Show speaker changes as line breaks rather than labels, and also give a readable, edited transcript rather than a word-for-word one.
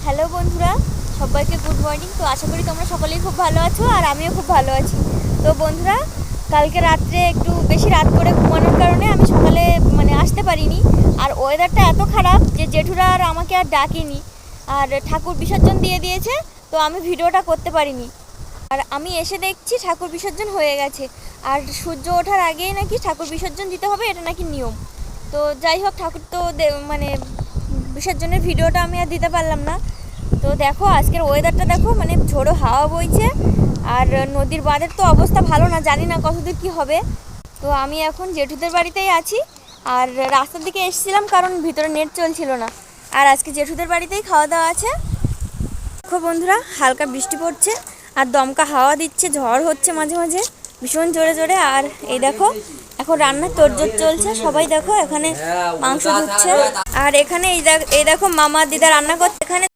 Hello বন্ধুরা, সবাইকে good morning. তো আশা করি তোমরা সকলেই খুব ভালো আছো আর আমিও খুব ভালো আছি। তো বন্ধুরা, কালকে রাত্রে একটু বেশি রাত করে ঘুমানোর কারণে আমি সকালে আসতে পারিনি। আর ওয়েদারটা এত খারাপ যে জেঠুরা আর আমাকে আর ডাকেনি, আর ঠাকুর বিসর্জন দিয়ে দিয়েছে। তো আমি ভিডিওটা করতে পারিনি। আর আমি এসে দেখছি ঠাকুর বিসর্জন হয়ে গেছে, আর সূর্য ওঠার আগেই নাকি ঠাকুর বিসর্জন দিতে হবে, এটা নাকি নিয়ম। তো যাই হোক, ঠাকুর তো বিসর্জনের ভিডিওটা আমি আর দিতে পারলাম না। তো দেখো আজকের ওয়েদারটা দেখো, ঝোড়ো হাওয়া বইছে, আর নদীর বাঁধের তো অবস্থা ভালো না, জানি না কতদূর কী হবে। তো আমি এখন জেঠুদের বাড়িতেই আছি, আর রাস্তার দিকে এসেছিলাম কারণ ভিতরে নেট চলছিল না। আর আজকে জেঠুদের বাড়িতেই খাওয়া দাওয়া আছে। দেখো বন্ধুরা, হালকা বৃষ্টি পড়ছে আর দমকা হাওয়া দিচ্ছে, ঝড় হচ্ছে মাঝে মাঝে ভীষণ জোরে জোরে। আর এই দেখো এখন রান্নার তোড়জোড় চলছে, সবাই দেখো এখানে মাংস ধুচ্ছে। আর এখানে এই দেখো মামা দিদা রান্না করছে। এখানে